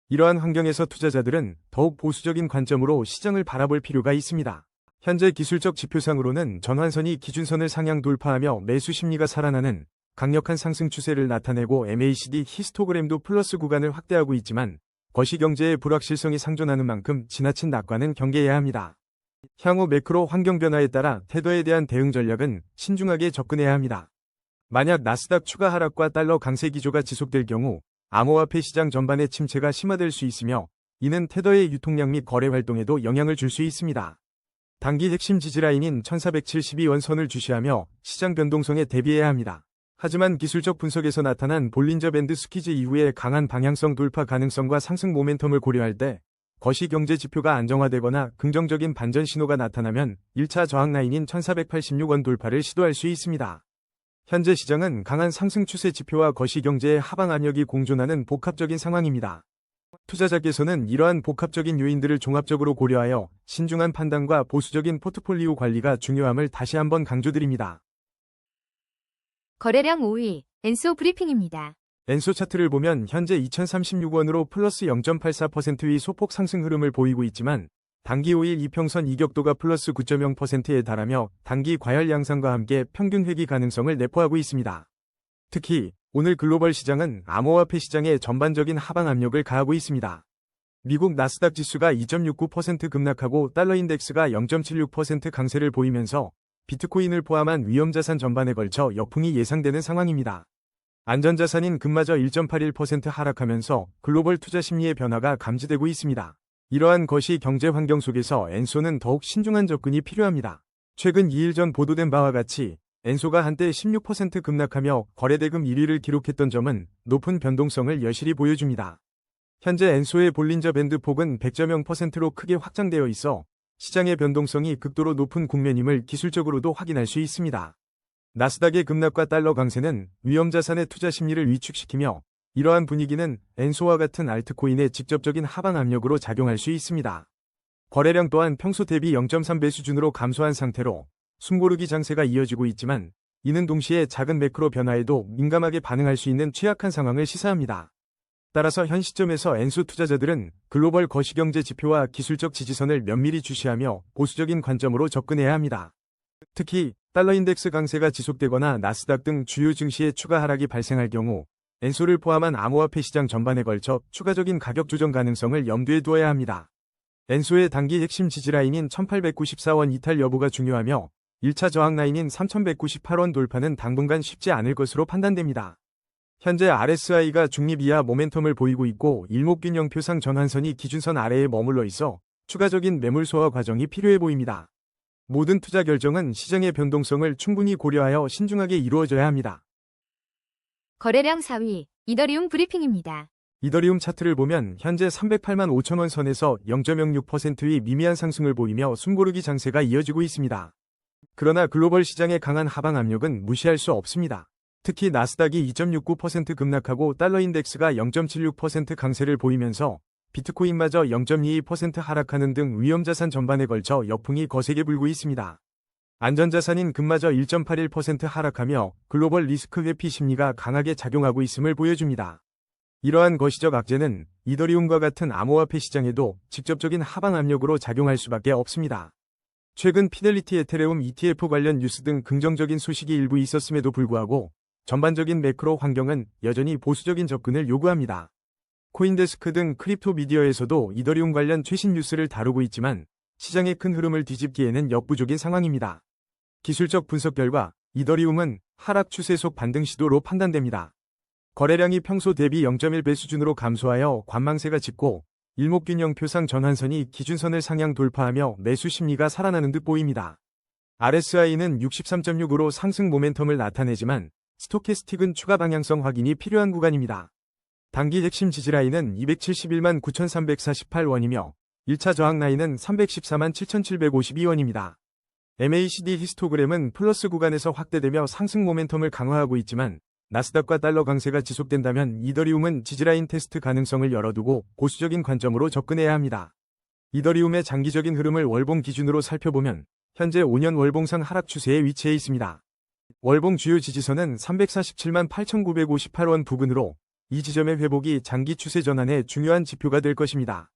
이러한 환경에서 투자자들은 더욱 보수적인 관점으로 시장을 바라볼 필요가 있습니다. 현재 기술적 지표상으로는 전환선이 기준선을 상향 돌파하며 매수 심리가 살아나는 강력한 상승 추세를 나타내고 MACD 히스토그램도 플러스 구간을 확대하고 있지만 거시경제의 불확실성이 상존하는 만큼 지나친 낙관은 경계해야 합니다. 향후 매크로 환경 변화에 따라 테더에 대한 대응 전략은 신중하게 접근해야 합니다. 만약 나스닥 추가 하락과 달러 강세 기조가 지속될 경우 암호화폐 시장 전반의 침체가 심화될 수 있으며 이는 테더의 유통량 및 거래 활동에도 영향을 줄 수 있습니다. 단기 핵심 지지라인인 1472원 선을 주시하며 시장 변동성에 대비해야 합니다. 하지만 기술적 분석에서 나타난 볼린저 밴드 스퀴즈 이후의 강한 방향성 돌파 가능성과 상승 모멘텀을 고려할 때 거시경제 지표가 안정화되거나 긍정적인 반전 신호가 나타나면 1차 저항 라인인 1486원 돌파를 시도할 수 있습니다. 현재 시장은 강한 상승 추세 지표와 거시경제의 하방 압력이 공존하는 복합적인 상황입니다. 투자자께서는 이러한 복합적인 요인들을 종합적으로 고려하여 신중한 판단과 보수적인 포트폴리오 관리가 중요함을 다시 한번 강조드립니다. 거래량 5위, 엔소 브리핑입니다. 엔소 차트를 보면 현재 2036원으로 플러스 0.84%의 소폭 상승 흐름을 보이고 있지만 단기 5일 이평선 이격도가 플러스 9.0%에 달하며 단기 과열 양상과 함께 평균 회귀 가능성을 내포하고 있습니다. 특히 오늘 글로벌 시장은 암호화폐 시장에 전반적인 하방 압력을 가하고 있습니다. 미국 나스닥 지수가 2.69% 급락하고 달러 인덱스가 0.76% 강세를 보이면서 비트코인을 포함한 위험자산 전반에 걸쳐 역풍이 예상되는 상황입니다. 안전자산인 금마저 1.81% 하락하면서 글로벌 투자 심리의 변화가 감지되고 있습니다. 이러한 것이 경제 환경 속에서 엔소는 더욱 신중한 접근이 필요합니다. 최근 2일 전 보도된 바와 같이 엔소가 한때 16% 급락하며 거래대금 1위를 기록했던 점은 높은 변동성을 여실히 보여줍니다. 현재 엔소의 볼린저 밴드 폭은 100.0%로 크게 확장되어 있어 시장의 변동성이 극도로 높은 국면임을 기술적으로도 확인할 수 있습니다. 나스닥의 급락과 달러 강세는 위험자산의 투자 심리를 위축시키며 이러한 분위기는 엔소와 같은 알트코인의 직접적인 하방 압력으로 작용할 수 있습니다. 거래량 또한 평소 대비 0.3배 수준으로 감소한 상태로 숨고르기 장세가 이어지고 있지만 이는 동시에 작은 매크로 변화에도 민감하게 반응할 수 있는 취약한 상황을 시사합니다. 따라서 현 시점에서 엔소 투자자들은 글로벌 거시경제 지표와 기술적 지지선을 면밀히 주시하며 보수적인 관점으로 접근해야 합니다. 특히 달러 인덱스 강세가 지속되거나 나스닥 등 주요 증시의 추가 하락이 발생할 경우 엔소를 포함한 암호화폐 시장 전반에 걸쳐 추가적인 가격 조정 가능성을 염두에 두어야 합니다. 엔소의 단기 핵심 지지라인인 1894원 이탈 여부가 중요하며 1차 저항 라인인 3198원 돌파는 당분간 쉽지 않을 것으로 판단됩니다. 현재 RSI가 중립 이하 모멘텀을 보이고 있고 일목균형표상 전환선이 기준선 아래에 머물러 있어 추가적인 매물 소화 과정이 필요해 보입니다. 모든 투자 결정은 시장의 변동성을 충분히 고려하여 신중하게 이루어져야 합니다. 거래량 4위, 이더리움 브리핑입니다. 이더리움 차트를 보면 현재 308만 5천원 선에서 0.06%의 미미한 상승을 보이며 숨고르기 장세가 이어지고 있습니다. 그러나 글로벌 시장의 강한 하방 압력은 무시할 수 없습니다. 특히 나스닥이 2.69% 급락하고 달러 인덱스가 0.76% 강세를 보이면서 비트코인마저 0.22% 하락하는 등 위험자산 전반에 걸쳐 역풍이 거세게 불고 있습니다. 안전자산인 금마저 1.81% 하락하며 글로벌 리스크 회피 심리가 강하게 작용하고 있음을 보여줍니다. 이러한 거시적 악재는 이더리움과 같은 암호화폐 시장에도 직접적인 하방 압력으로 작용할 수밖에 없습니다. 최근 피델리티 에테레움 ETF 관련 뉴스 등 긍정적인 소식이 일부 있었음에도 불구하고 전반적인 매크로 환경은 여전히 보수적인 접근을 요구합니다. 코인데스크 등 크립토 미디어에서도 이더리움 관련 최신 뉴스를 다루고 있지만 시장의 큰 흐름을 뒤집기에는 역부족인 상황입니다. 기술적 분석 결과 이더리움은 하락 추세 속 반등 시도로 판단됩니다. 거래량이 평소 대비 0.1배 수준으로 감소하여 관망세가 짙고 일목균형표상 전환선이 기준선을 상향 돌파하며 매수 심리가 살아나는 듯 보입니다. RSI는 63.6으로 상승 모멘텀을 나타내지만 스토캐스틱은 추가 방향성 확인이 필요한 구간입니다. 단기 핵심 지지라인은 271만 9,348원이며 1차 저항 라인은 314만 7,752원입니다. MACD 히스토그램은 플러스 구간에서 확대되며 상승 모멘텀을 강화하고 있지만 나스닥과 달러 강세가 지속된다면 이더리움은 지지라인 테스트 가능성을 열어두고 보수적인 관점으로 접근해야 합니다. 이더리움의 장기적인 흐름을 월봉 기준으로 살펴보면 현재 5년 월봉상 하락 추세에 위치해 있습니다. 월봉 주요 지지선은 347만 8,958원 부근으로 이 지점의 회복이 장기 추세 전환의 중요한 지표가 될 것입니다.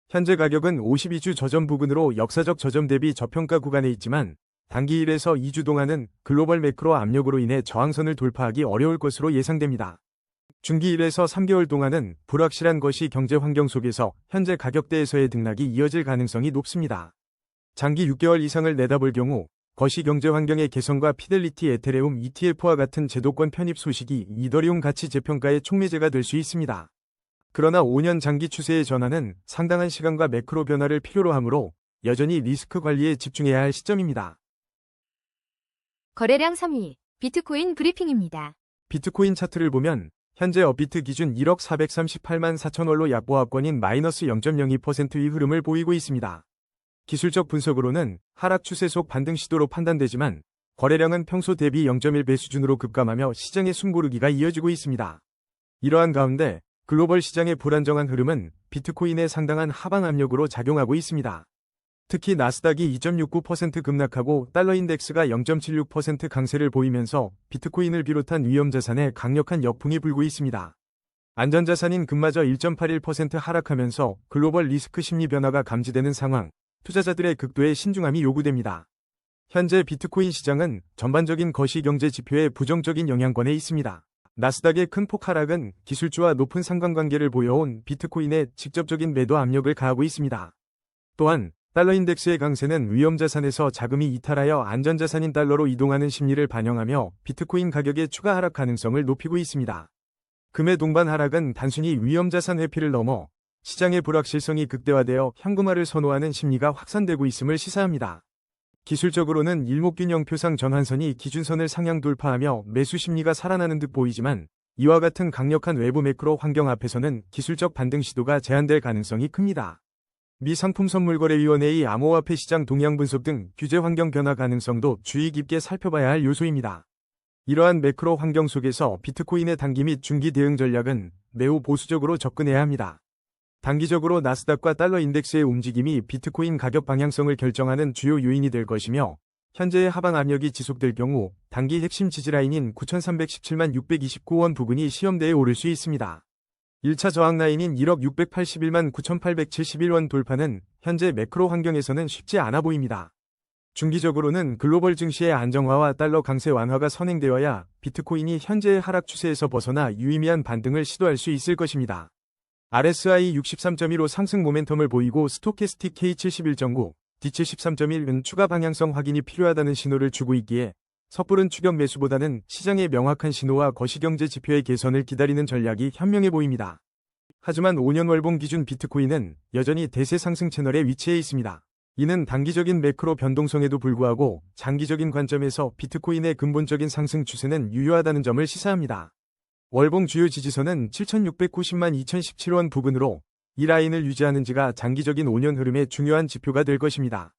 현재 가격은 52주 저점 부근으로 역사적 저점 대비 저평가 구간에 있지만 단기 1에서 2주 동안은 글로벌 매크로 압력으로 인해 저항선을 돌파하기 어려울 것으로 예상됩니다. 중기 1에서 3개월 동안은 불확실한 것이 경제 환경 속에서 현재 가격대에서의 등락이 이어질 가능성이 높습니다. 장기 6개월 이상을 내다볼 경우 거시 경제 환경의 개선과 피델리티 에테레움 ETF와 같은 제도권 편입 소식이 이더리움 가치 재평가의 촉매제가 될 수 있습니다. 그러나 5년 장기 추세의 전환은 상당한 시간과 매크로 변화를 필요로 하므로 여전히 리스크 관리에 집중해야 할 시점입니다. 거래량 3위, 비트코인 브리핑입니다. 비트코인 차트를 보면 현재 업비트 기준 1억 438만 4천원로 약보합권인 마이너스 0.02%의 흐름을 보이고 있습니다. 기술적 분석으로는 하락 추세 속 반등 시도로 판단되지만 거래량은 평소 대비 0.1배 수준으로 급감하며 시장의 숨고르기가 이어지고 있습니다. 이러한 가운데 글로벌 시장의 불안정한 흐름은 비트코인에 상당한 하방 압력으로 작용하고 있습니다. 특히 나스닥이 2.69% 급락하고 달러 인덱스가 0.76% 강세를 보이면서 비트코인을 비롯한 위험자산에 강력한 역풍이 불고 있습니다. 안전자산인 금마저 1.81% 하락하면서 글로벌 리스크 심리 변화가 감지되는 상황, 투자자들의 극도의 신중함이 요구됩니다. 현재 비트코인 시장은 전반적인 거시경제 지표의 부정적인 영향권에 있습니다. 나스닥의 큰 폭 하락은 기술주와 높은 상관관계를 보여온 비트코인에 직접적인 매도 압력을 가하고 있습니다. 또한 달러 인덱스의 강세는 위험자산에서 자금이 이탈하여 안전자산인 달러로 이동하는 심리를 반영하며 비트코인 가격의 추가 하락 가능성을 높이고 있습니다. 금의 동반 하락은 단순히 위험자산 회피를 넘어 시장의 불확실성이 극대화되어 현금화를 선호하는 심리가 확산되고 있음을 시사합니다. 기술적으로는 일목균형표상 전환선이 기준선을 상향 돌파하며 매수 심리가 살아나는 듯 보이지만 이와 같은 강력한 외부 매크로 환경 앞에서는 기술적 반등 시도가 제한될 가능성이 큽니다. 미 상품선물거래위원회의 암호화폐 시장 동향 분석 등 규제 환경 변화 가능성도 주의 깊게 살펴봐야 할 요소입니다. 이러한 매크로 환경 속에서 비트코인의 단기 및 중기 대응 전략은 매우 보수적으로 접근해야 합니다. 단기적으로 나스닥과 달러 인덱스의 움직임이 비트코인 가격 방향성을 결정하는 주요 요인이 될 것이며 현재의 하방 압력이 지속될 경우 단기 핵심 지지라인인 9,317만 629원 부근이 시험대에 오를 수 있습니다. 1차 저항 라인인 1억 681만 9,871원 돌파는 현재 매크로 환경에서는 쉽지 않아 보입니다. 중기적으로는 글로벌 증시의 안정화와 달러 강세 완화가 선행되어야 비트코인이 현재의 하락 추세에서 벗어나 유의미한 반등을 시도할 수 있을 것입니다. RSI 63.15 상승 모멘텀을 보이고 스토캐스틱 K71.9, D73.1은 추가 방향성 확인이 필요하다는 신호를 주고 있기에 섣부른 추격 매수보다는 시장의 명확한 신호와 거시경제 지표의 개선을 기다리는 전략이 현명해 보입니다. 하지만 5년 월봉 기준 비트코인은 여전히 대세 상승 채널에 위치해 있습니다. 이는 단기적인 매크로 변동성에도 불구하고 장기적인 관점에서 비트코인의 근본적인 상승 추세는 유효하다는 점을 시사합니다. 월봉 주요 지지선은 7,690만 2,017원 부근으로 이 라인을 유지하는지가 장기적인 5년 흐름의 중요한 지표가 될 것입니다.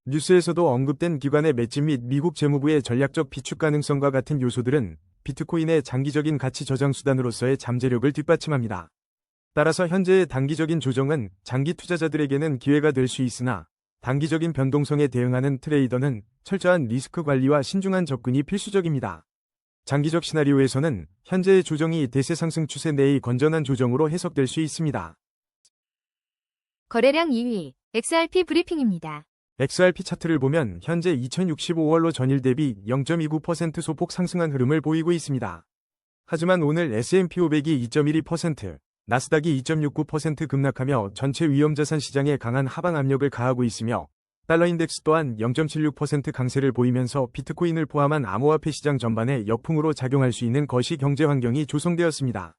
뉴스에서도 언급된 기관의 맷집 및 미국 재무부의 전략적 비축 가능성과 같은 요소들은 비트코인의 장기적인 가치 저장 수단으로서의 잠재력을 뒷받침합니다. 따라서 현재의 단기적인 조정은 장기 투자자들에게는 기회가 될 수 있으나 단기적인 변동성에 대응하는 트레이더는 철저한 리스크 관리와 신중한 접근이 필수적입니다. 장기적 시나리오에서는 현재의 조정이 대세 상승 추세 내의 건전한 조정으로 해석될 수 있습니다. 거래량 2위, XRP 브리핑입니다. XRP 차트를 보면 현재 2065원로 전일 대비 0.29% 소폭 상승한 흐름을 보이고 있습니다. 하지만 오늘 S&P 500이 2.12%, 나스닥이 2.69% 급락하며 전체 위험자산 시장에 강한 하방 압력을 가하고 있으며 달러 인덱스 또한 0.76% 강세를 보이면서 비트코인을 포함한 암호화폐 시장 전반에 역풍으로 작용할 수 있는 거시 경제 환경이 조성되었습니다.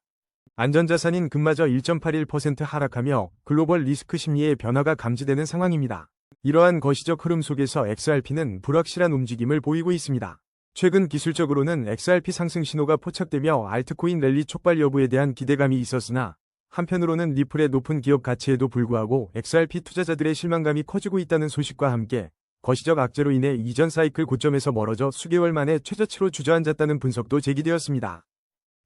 안전자산인 금마저 1.81% 하락하며 글로벌 리스크 심리의 변화가 감지되는 상황입니다. 이러한 거시적 흐름 속에서 XRP는 불확실한 움직임을 보이고 있습니다. 최근 기술적으로는 XRP 상승 신호가 포착되며 알트코인 랠리 촉발 여부에 대한 기대감이 있었으나 한편으로는 리플의 높은 기업 가치에도 불구하고 XRP 투자자들의 실망감이 커지고 있다는 소식과 함께 거시적 악재로 인해 이전 사이클 고점에서 멀어져 수개월 만에 최저치로 주저앉았다는 분석도 제기되었습니다.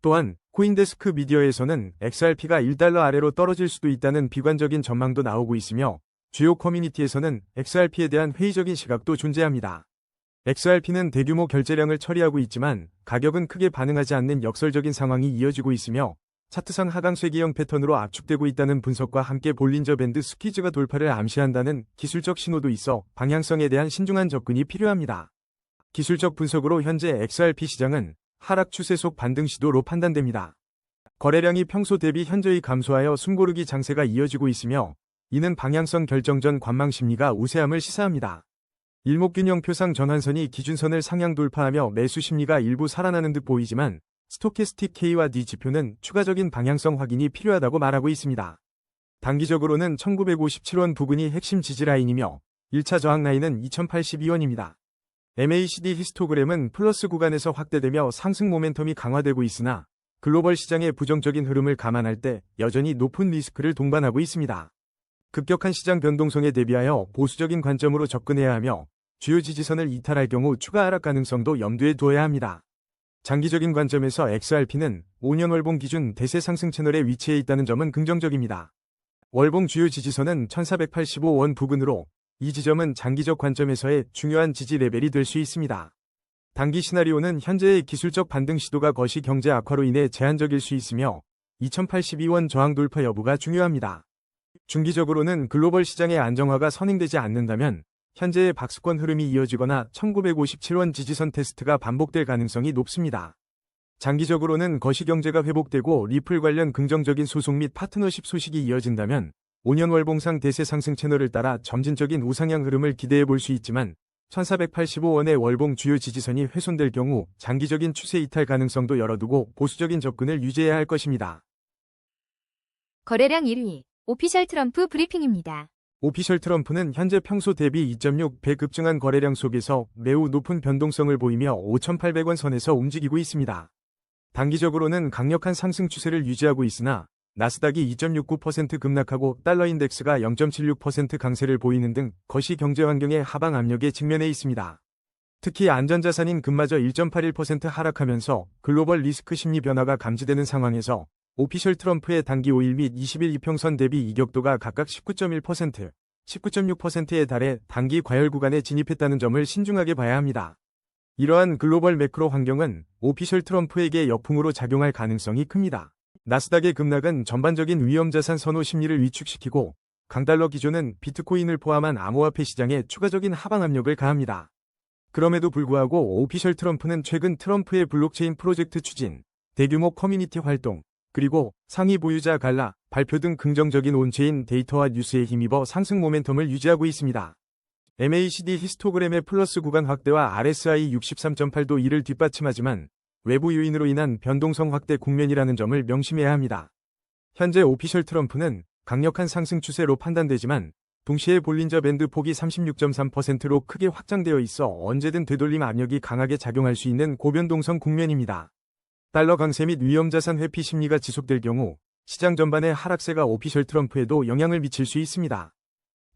또한 코인데스크 미디어에서는 XRP가 1달러 아래로 떨어질 수도 있다는 비관적인 전망도 나오고 있으며 주요 커뮤니티에서는 XRP에 대한 회의적인 시각도 존재합니다. XRP는 대규모 결제량을 처리하고 있지만 가격은 크게 반응하지 않는 역설적인 상황이 이어지고 있으며 차트상 하강쇠기형 패턴으로 압축되고 있다는 분석과 함께 볼린저 밴드 스퀴즈가 돌파를 암시한다는 기술적 신호도 있어 방향성에 대한 신중한 접근이 필요합니다. 기술적 분석으로 현재 XRP 시장은 하락 추세 속 반등 시도로 판단됩니다. 거래량이 평소 대비 현저히 감소하여 숨고르기 장세가 이어지고 있으며 이는 방향성 결정 전 관망 심리가 우세함을 시사합니다. 일목균형표상 전환선이 기준선을 상향 돌파하며 매수 심리가 일부 살아나는 듯 보이지만 스토캐스틱 K와 D 지표는 추가적인 방향성 확인이 필요하다고 말하고 있습니다. 단기적으로는 1957원 부근이 핵심 지지라인이며 1차 저항 라인은 2082원입니다. MACD 히스토그램은 플러스 구간에서 확대되며 상승 모멘텀이 강화되고 있으나 글로벌 시장의 부정적인 흐름을 감안할 때 여전히 높은 리스크를 동반하고 있습니다. 급격한 시장 변동성에 대비하여 보수적인 관점으로 접근해야 하며 주요 지지선을 이탈할 경우 추가 하락 가능성도 염두에 두어야 합니다. 장기적인 관점에서 XRP는 5년 월봉 기준 대세 상승 채널에 위치해 있다는 점은 긍정적입니다. 월봉 주요 지지선은 1485원 부근으로 이 지점은 장기적 관점에서의 중요한 지지 레벨이 될 수 있습니다. 단기 시나리오는 현재의 기술적 반등 시도가 거시 경제 악화로 인해 제한적일 수 있으며 2082원 저항 돌파 여부가 중요합니다. 중기적으로는 글로벌 시장의 안정화가 선행되지 않는다면 현재의 박스권 흐름이 이어지거나 1957원 지지선 테스트가 반복될 가능성이 높습니다. 장기적으로는 거시경제가 회복되고 리플 관련 긍정적인 소송 및 파트너십 소식이 이어진다면 5년 월봉상 대세 상승 채널을 따라 점진적인 우상향 흐름을 기대해 볼 수 있지만 1485원의 월봉 주요 지지선이 훼손될 경우 장기적인 추세 이탈 가능성도 열어두고 보수적인 접근을 유지해야 할 것입니다. 거래량 1위 오피셜 트럼프 브리핑입니다. 오피셜 트럼프는 현재 평소 대비 2.6배 급증한 거래량 속에서 매우 높은 변동성을 보이며 5,800원 선에서 움직이고 있습니다. 단기적으로는 강력한 상승 추세를 유지하고 있으나 나스닥이 2.69% 급락하고 달러 인덱스가 0.76% 강세를 보이는 등 거시 경제 환경의 하방 압력에 직면해 있습니다. 특히 안전자산인 금마저 1.81% 하락하면서 글로벌 리스크 심리 변화가 감지되는 상황에서 오피셜 트럼프의 단기 5일 및 20일 이평선 대비 이격도가 각각 19.1%, 19.6%에 달해 단기 과열 구간에 진입했다는 점을 신중하게 봐야 합니다. 이러한 글로벌 매크로 환경은 오피셜 트럼프에게 역풍으로 작용할 가능성이 큽니다. 나스닥의 급락은 전반적인 위험자산 선호 심리를 위축시키고 강달러 기조는 비트코인을 포함한 암호화폐 시장에 추가적인 하방 압력을 가합니다. 그럼에도 불구하고 오피셜 트럼프는 최근 트럼프의 블록체인 프로젝트 추진, 대규모 커뮤니티 활동, 그리고 상위 보유자 갈라, 발표 등 긍정적인 온체인 데이터와 뉴스에 힘입어 상승 모멘텀을 유지하고 있습니다. MACD 히스토그램의 플러스 구간 확대와 RSI 63.8도 이를 뒷받침하지만 외부 요인으로 인한 변동성 확대 국면이라는 점을 명심해야 합니다. 현재 오피셜 트럼프는 강력한 상승 추세로 판단되지만 동시에 볼린저 밴드 폭이 36.3%로 크게 확장되어 있어 언제든 되돌림 압력이 강하게 작용할 수 있는 고변동성 국면입니다. 달러 강세 및 위험자산 회피 심리가 지속될 경우 시장 전반의 하락세가 오피셜 트럼프에도 영향을 미칠 수 있습니다.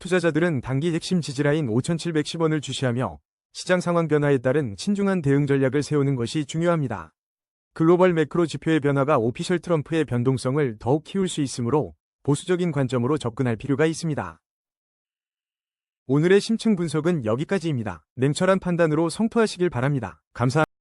투자자들은 단기 핵심 지지라인 5,710원을 주시하며 시장 상황 변화에 따른 신중한 대응 전략을 세우는 것이 중요합니다. 글로벌 매크로 지표의 변화가 오피셜 트럼프의 변동성을 더욱 키울 수 있으므로 보수적인 관점으로 접근할 필요가 있습니다. 오늘의 심층 분석은 여기까지입니다. 냉철한 판단으로 성토하시길 바랍니다. 감사합니다.